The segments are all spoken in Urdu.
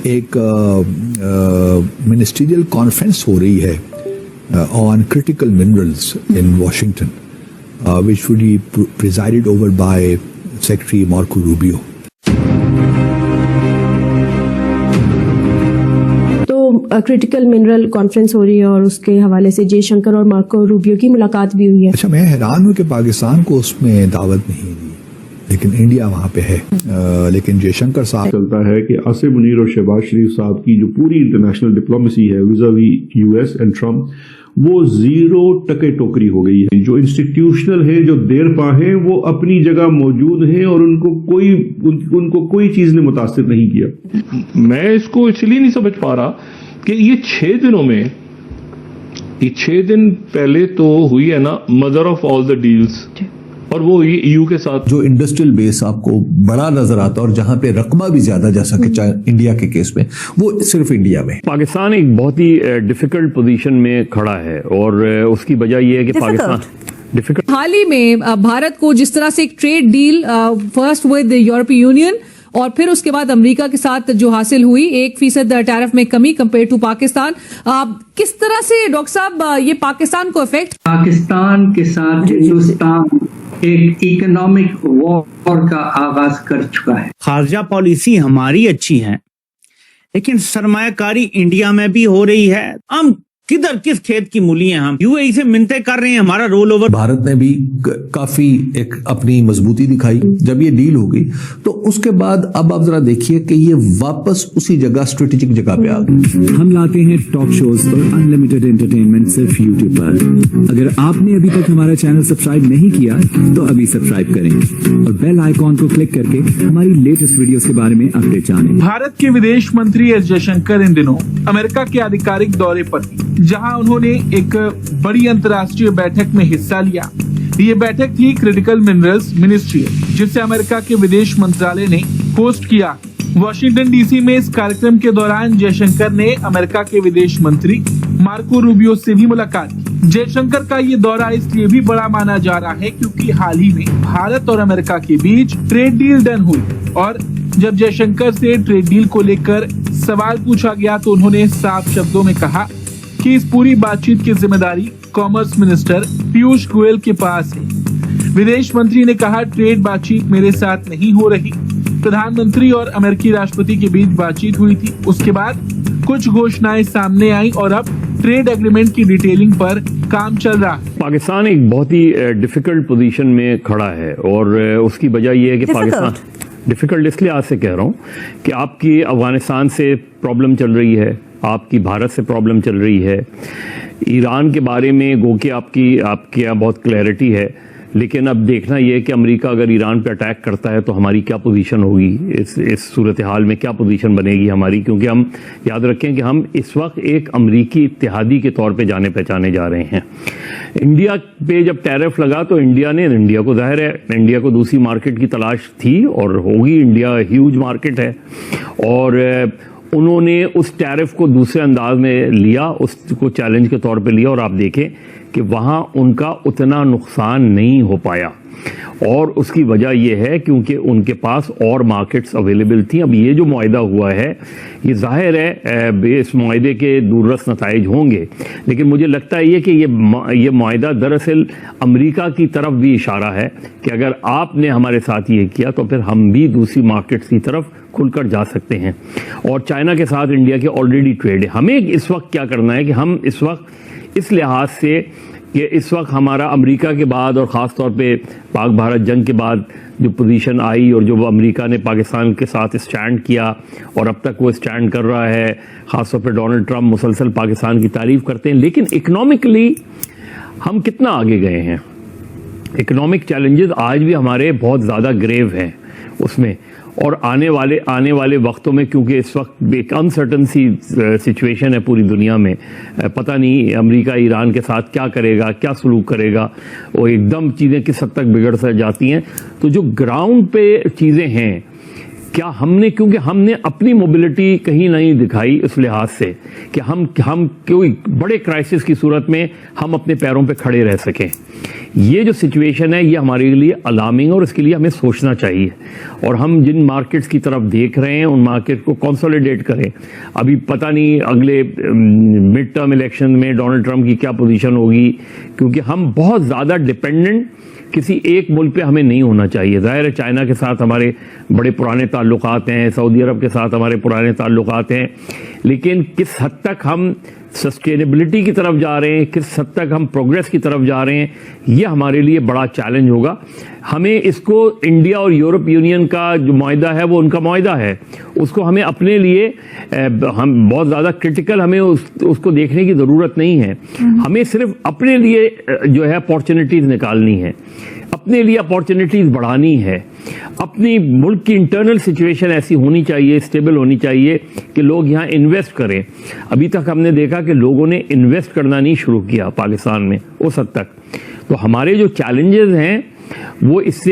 ایک منسٹریل کانفرنس ہو رہی ہے on critical minerals in Washington which will be presided over by Secretary Marco Rubio. تو کرٹیکل منرل کانفرنس ہو رہی ہے اور اس کے حوالے سے جے شنکر اور مارکو روبیو کی ملاقات بھی ہوئی ہے. اچھا، میں حیران ہوں کہ پاکستان کو اس میں دعوت نہیں دی، لیکن انڈیا وہاں پہ ہے. لیکن جے شنکر صاحب چلتا ہے کہ آصف منیر اور شہباز شریف صاحب کی جو پوری انٹرنیشنل ڈپلومیسی ہے ویزاوی یو ایس اینڈ ٹرمپ، وہ زیرو ٹکے ٹوکری ہو گئی ہے. جو انسٹیٹیوشنل ہیں، جو دیر پا ہیں، وہ اپنی جگہ موجود ہیں اور ان کو کوئی چیز نے متاثر نہیں کیا. میں اس کو اس لیے نہیں سمجھ پا رہا کہ یہ 6 دنوں میں، یہ 6 دن پہلے تو ہوئی ہے نا mother of all the deals, اور وہ EU کے ساتھ جو انڈسٹریل بیس آپ کو بڑا نظر آتا اور جہاں پہ رقبہ بھی زیادہ، جیسا کہ انڈیا کے کیس میں، وہ صرف انڈیا میں. پاکستان ایک بہت ہی ڈیفیکلٹ پوزیشن میں کھڑا ہے، اور اس کی وجہ یہ ہے کہ پاکستان حال ہی میں بھارت کو جس طرح سے ایک ٹریڈ ڈیل فرسٹ ود یورپی یونین اور پھر اس کے بعد امریکہ کے ساتھ جو حاصل ہوئی 1% ٹیرف میں کمی کمپیئر ٹو پاکستان، کس طرح سے ڈاکٹر صاحب یہ پاکستان کو افیکٹ؟ پاکستان کے ساتھ ہندوستان ایک اکنامک وار کا آغاز کر چکا ہے. خارجہ پالیسی ہماری اچھی ہے، لیکن سرمایہ کاری انڈیا میں بھی ہو رہی ہے. ہم کس کھیت کی مولی ہیں؟ ہم UAE سے منتیں کر رہے ہیں ہمارا رول اوور. بھارت نے بھی کافی ایک اپنی مضبوطی دکھائی جب یہ ڈیل ہو گئی، تو اس کے بعد اب آپ ذرا دیکھیے کہ یہ واپس اسی جگہ اسٹریٹجک جگہ پہ آ گئی. ہم لاتے ہیں ٹاک شوز اور انلمیٹڈ انٹرٹینمنٹ صرف YouTube پر. اگر آپ نے ابھی تک ہمارا چینل سبسکرائب نہیں کیا تو ابھی سبسکرائب کریں اور بیل آئیکن کو کلک کر کے ہماری لیٹسٹ ویڈیوز کے بارے میں اپڈیٹ جانیں. بھارت کے ودیش منتری ایس جے شنکر ان دنوں امریکہ کے آدھیکارک دورے پر تھے، جہاں انہوں نے ایک بڑی انترراشٹریہ بیٹھک میں حصہ لیا. یہ بیٹھک تھی کرٹیکل منرلز منسٹری، جسے امریکہ کے ودیش منترالیہ نے ہوسٹ کیا. واشنگٹن ڈی سی میں اس کارکرم کے دوران جے شنکر نے امریکہ کے ودیش منتری مارکو روبیو سے بھی ملاقات کی. جے شنکر کا یہ دورہ اس لیے بھی بڑا مانا جا رہا ہے کیونکہ حال ہی میں بھارت اور امریکہ کے بیچ ٹریڈ ڈیل ڈن ہوئی، اور جب جے شنکر سے ٹریڈ ڈیل کو لے کر سوال پوچھا گیا تو انہوں نے صاف شبدوں میں کہا کہ اس پوری بات چیت کی ذمہ داری کامرس منسٹر پیوش گوئل کے پاس ہے. ودیش منتری نے کہا ٹریڈ بات چیت میرے ساتھ نہیں ہو رہی. پردھان منتری اور امریکی راشٹرپتی کے بیچ بات چیت ہوئی تھی، اس کے بعد کچھ گھوشنائیں سامنے آئیں اور اب ٹریڈ ایگریمنٹ کی ڈیٹیلنگ پر کام چل رہا ہے. پاکستان ایک بہت ہی ڈیفیکلٹ پوزیشن میں کھڑا ہے، اور اس کی وجہ یہ ہے کہ پاکستان ڈیفیکلٹ اس لیے آج سے کہہ رہا ہوں کہ آپ کی افغانستان سے پرابلم چل رہی ہے، آپ کی بھارت سے پرابلم چل رہی ہے، ایران کے بارے میں گو کہ آپ کے یہاں بہت کلیئرٹی ہے، لیکن اب دیکھنا یہ کہ امریکہ اگر ایران پہ اٹیک کرتا ہے تو ہماری کیا پوزیشن ہوگی اس صورتحال میں، کیا پوزیشن بنے گی ہماری، کیونکہ ہم یاد رکھیں کہ ہم اس وقت ایک امریکی اتحادی کے طور پہ جانے پہچانے جا رہے ہیں. انڈیا پہ جب ٹیرف لگا تو انڈیا کو ظاہر ہے انڈیا کو دوسری مارکیٹ کی تلاش تھی اور ہوگی. انڈیا ہیوج مارکیٹ ہے، اور انہوں نے اس ٹیرف کو دوسرے انداز میں لیا، اس کو چیلنج کے طور پہ لیا، اور آپ دیکھیں کہ وہاں ان کا اتنا نقصان نہیں ہو پایا. اور اس کی وجہ یہ ہے کیونکہ ان کے پاس اور مارکیٹس اویلیبل تھیں. اب یہ جو معاہدہ ہوا ہے، یہ ظاہر ہے اس معاہدے کے دوررس نتائج ہوں گے، لیکن مجھے لگتا ہے یہ کہ یہ معاہدہ دراصل امریکہ کی طرف بھی اشارہ ہے کہ اگر آپ نے ہمارے ساتھ یہ کیا تو پھر ہم بھی دوسری مارکیٹس کی طرف کھل کر جا سکتے ہیں. اور چائنا کے ساتھ انڈیا کی آلریڈی ٹریڈ ہے. ہمیں اس وقت کیا کرنا ہے کہ ہم اس وقت اس لحاظ سے کہ اس وقت ہمارا امریکہ کے بعد اور خاص طور پہ پاک بھارت جنگ کے بعد جو پوزیشن آئی اور جو امریکہ نے پاکستان کے ساتھ اسٹینڈ کیا اور اب تک وہ اسٹینڈ کر رہا ہے، خاص طور پہ ڈونلڈ ٹرمپ مسلسل پاکستان کی تعریف کرتے ہیں، لیکن اکنامکلی ہم کتنا آگے گئے ہیں. اکنامک چیلنجز آج بھی ہمارے بہت زیادہ گریو ہیں اس میں، اور آنے والے وقتوں میں کیونکہ اس وقت ایک انسرٹن سی سچویشن ہے پوری دنیا میں، پتہ نہیں امریکہ ایران کے ساتھ کیا کرے گا، کیا سلوک کرے گا، اور ایک دم چیزیں کس حد تک بگڑ جاتی ہیں. تو جو گراؤنڈ پہ چیزیں ہیں کیا ہم نے, کیونکہ ہم نے اپنی موبلٹی کہیں نہیں دکھائی اس لحاظ سے کہ ہم کوئی بڑے کرائسس کی صورت میں ہم اپنے پیروں پہ کھڑے رہ سکیں. یہ جو سچویشن ہے یہ ہمارے لیے الارمنگ اور اس کے لیے ہمیں سوچنا چاہیے, اور ہم جن مارکیٹس کی طرف دیکھ رہے ہیں ان مارکیٹ کو کنسولیڈیٹ کریں. ابھی پتہ نہیں اگلے مڈ ٹرم الیکشن میں ڈونلڈ ٹرمپ کی کیا پوزیشن ہوگی, کیونکہ ہم بہت زیادہ ڈپینڈنٹ کسی ایک ملک پہ ہمیں نہیں ہونا چاہیے. ظاہر ہے چائنا کے ساتھ ہمارے بڑے پرانے تعلقات ہیں, سعودی عرب کے ساتھ ہمارے پرانے تعلقات ہیں, لیکن کس حد تک ہم سسٹینیبلٹی کی طرف جا رہے ہیں, کس حد تک ہم پروگریس کی طرف جا رہے ہیں, یہ ہمارے لیے بڑا چیلنج ہوگا. ہمیں اس کو انڈیا اور یورپ یونین کا جو معاہدہ ہے وہ ان کا معاہدہ ہے, اس کو ہمیں اپنے لیے ہم بہت زیادہ کرٹیکل ہمیں اس کو دیکھنے کی ضرورت نہیں ہے. ہمیں صرف اپنے لیے جو ہے اپارچونیٹیز نکالنی ہے, اپنے لیے اپارچونیٹیز بڑھانی ہے. اپنی ملک کی انٹرنل سچویشن ایسی ہونی چاہیے, اسٹیبل ہونی چاہیے کہ لوگ یہاں انویسٹ کریں. ابھی تک ہم نے دیکھا کہ لوگوں نے انویسٹ کرنا نہیں شروع کیا پاکستان میں اس حد تک. تو ہمارے جو چیلنجز ہیں وہ اس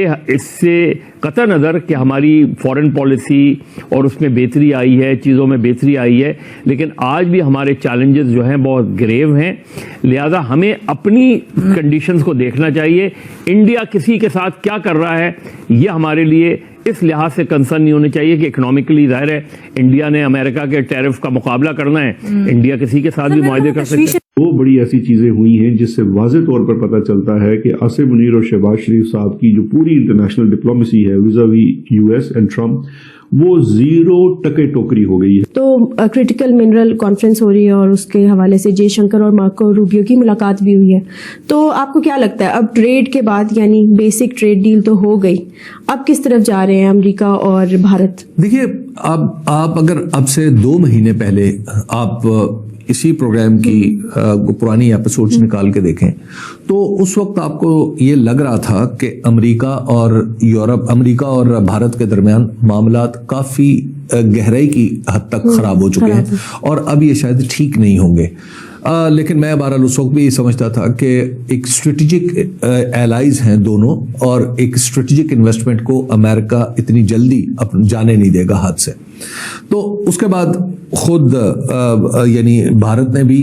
سے قطع نظر کہ ہماری فارن پالیسی اور اس میں بہتری آئی ہے, چیزوں میں بہتری آئی ہے, لیکن آج بھی ہمارے چیلنجز جو ہیں بہت گریو ہیں. لہذا ہمیں اپنی کنڈیشنز کو دیکھنا چاہیے. انڈیا کسی کے ساتھ کیا کر رہا ہے یہ ہمارے لیے اس لحاظ سے کنسرن نہیں ہونے چاہیے کہ اکنامکلی ظاہر ہے انڈیا نے امریکہ کے ٹیرف کا مقابلہ کرنا ہے, انڈیا کسی کے ساتھ بھی معاہدے کر سکتے ہیں. دو بڑی ایسی چیزیں ہوئی ہیں جس سے واضح طور پر پتہ چلتا ہے کہ آصف منیر اور شہباز شریف صاحب کی جو پوری انٹرنیشنل ڈپلومیسی ہے ویزاوی یو ایس اینڈ ٹرمپ, وہ 0% ٹوکری ہو گئی ہے. تو کرٹیکل منرل کانفرنس ہو رہی ہے اور اس کے حوالے سے جے شنکر اور مارکو روبیو کی ملاقات بھی ہوئی ہے. تو آپ کو کیا لگتا ہے اب ٹریڈ کے بعد, یعنی بیسک ٹریڈ ڈیل تو ہو گئی, اب کس طرف جا رہے ہیں امریکہ اور بھارت؟ دیکھیے آپ اگر اب سے 2 مہینے پہلے آپ اسی پروگرام کی پرانی ایپیسوڈز نکال کے دیکھیں تو اس وقت آپ کو یہ لگ رہا تھا کہ امریکہ اور بھارت کے درمیان معاملات کافی گہرائی کی حد تک خراب ہو چکے ہیں اور اب یہ شاید ٹھیک نہیں ہوں گے. لیکن میں بہرحال اس وقت بھی یہ سمجھتا تھا کہ ایک اسٹریٹجک ایلائز ہیں دونوں, اور ایک اسٹریٹجک انویسٹمنٹ کو امریکہ اتنی جلدی جانے نہیں دے گا ہاتھ سے. تو اس کے بعد خود یعنی بھارت نے بھی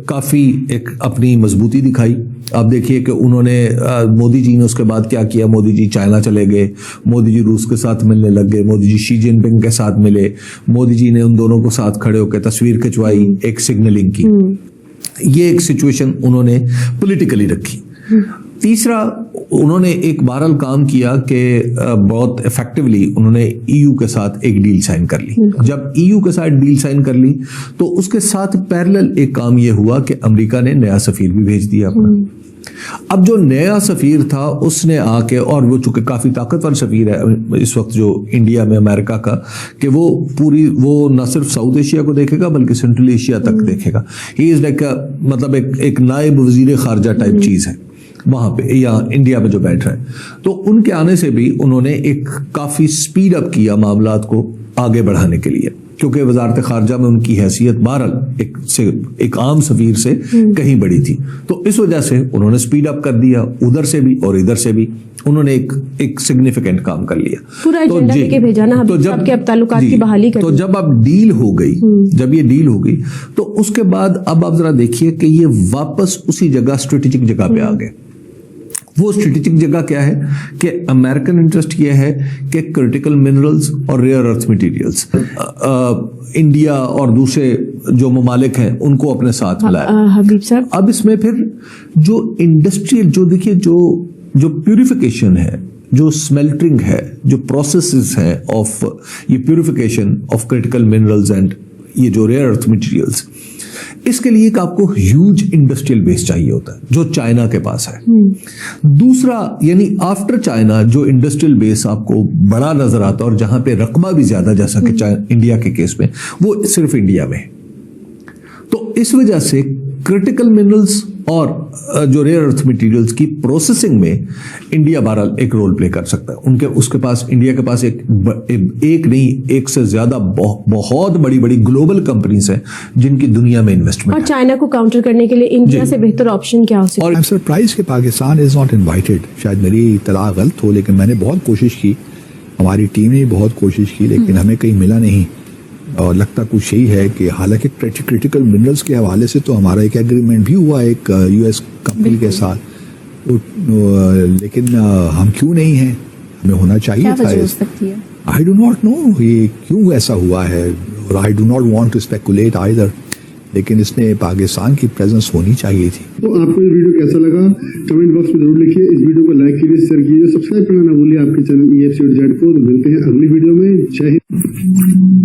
کافی ایک اپنی مضبوطی دکھائی. آپ دیکھیے کہ انہوں نے مودی جی نے اس کے بعد کیا کیا. مودی جی چائنا چلے گئے, مودی جی روس کے ساتھ ملنے لگ گئے, مودی جی شی جن پنگ کے ساتھ ملے, مودی جی نے ان دونوں کو ساتھ کھڑے ہو کے تصویر کھنچوائی ایک سگنلنگ کی. یہ ایک سچویشن انہوں نے پولیٹیکلی رکھی. تیسرا انہوں نے ایک بہرحال کام کیا کہ بہت افیکٹولی انہوں نے ای یو کے ساتھ ایک ڈیل سائن کر لی. جب ای یو کے ساتھ ڈیل سائن کر لی تو اس کے ساتھ پیرلل ایک کام یہ ہوا کہ امریکہ نے نیا سفیر بھی بھیج دیا اپنا. اب جو نیا سفیر تھا اس نے آ کے, اور وہ چونکہ کافی طاقتور سفیر ہے اس وقت جو انڈیا میں امریکہ کا, کہ وہ نہ صرف ساؤتھ ایشیا کو دیکھے گا بلکہ سینٹرل ایشیا تک دیکھے گا. ہی از لائک مطلب ایک نائب وزیر خارجہ ٹائپ چیز ہے وہاں پہ یا انڈیا میں جو بیٹھ رہے ہیں. تو ان کے آنے سے بھی انہوں نے ایک کافی سپیڈ اپ کیا معاملات کو آگے بڑھانے کے لیے, کیونکہ وزارت خارجہ میں ان کی حیثیت بہرحال ایک عام سفیر سے کہیں بڑی تھی. تو اس وجہ سے انہوں نے سپیڈ اپ کر دیا ادھر سے بھی اور ادھر سے بھی. انہوں نے ایک سگنیفیکنٹ کام کر لیا. پورا ایجنڈا لے کے بھیجا نا اب کے تعلقات کی بحالی کر. تو جب اب ڈیل ہو گئی, جب یہ ڈیل ہو گئی تو اس کے بعد اب آپ ذرا دیکھیے کہ یہ واپس اسی جگہ اسٹریٹجک جگہ پہ آ گئے. وہ اسٹریٹجک جگہ کیا ہے کہ امریکن انٹرسٹ یہ ہے کہ کرٹیکل منرلز اور ریئر ارتھ مٹیریلز انڈیا اور دوسرے جو ممالک ہیں ان کو اپنے ساتھ ملایا. حبیب صاحب اب اس میں پھر جو انڈسٹریل جو دیکھیے جو پیوریفیکیشن ہے, جو سمیلٹنگ ہے, جو پروسیسز ہیں آف یہ purification of critical minerals and یہ جو ریئر ارتھ مٹیریلز, اس کے لیے ایک آپ کو ہیوج انڈسٹریل بیس چاہیے ہوتا ہے جو چائنا کے پاس ہے. دوسرا یعنی آفٹر چائنا جو انڈسٹریل بیس آپ کو بڑا نظر آتا ہے اور جہاں پہ رقبہ بھی زیادہ جیسا کہ انڈیا کے کیس میں وہ صرف انڈیا میں. تو اس وجہ سے کرٹیکل منرلز اور جو ریئر ارتھ مٹیریلز کی پروسیسنگ میں انڈیا بہرحال ایک رول پلے کر سکتا ہے. اس کے پاس انڈیا کے پاس ایک نہیں ایک سے زیادہ بہت بڑی بڑی گلوبل کمپنیز ہیں جن کی دنیا میں انویسٹمنٹ. اور چائنا کو کاؤنٹر کرنے کے لیے انڈیا سے بہتر آپشن کیا ہو سکتا ہے؟ اور سرپرائز کہ پاکستان از ناٹ انوائٹڈ. شاید میری اطلاع غلط ہو لیکن میں نے بہت کوشش کی ہماری ٹیم نے بہت کوشش کی لیکن ہمیں کہیں ملا نہیں, اور لگتا کچھ یہی ہے کہ حالانکہ کرٹیکل منرلز کے حوالے سے تو ہمارا ایک ایگریمنٹ بھی ہوا ایک یو ایس کمپنی کے ساتھ, لیکن ہم کیوں نہیں ہیں, ہمیں ہونا چاہیے تھا. آئی ڈو ناٹ نو یہ کیوں ایسا ہوا ہے, اور I do not want to speculate either, لیکن اس میں پاکستان کی پریزنس ہونی چاہیے تھی. تو آپ کو یہ ویڈیو کیسا لگا کمنٹ باکس میں ضرور لکھیے, اس ویڈیو کو لائک کیجیے, شیئر کیجیے, سبسکرائب کرنا نہ بھولیے آپ کے چینل EFC اور جیڈ کو. ملتے ہیں اگلی ویڈیو میں. جے ہند.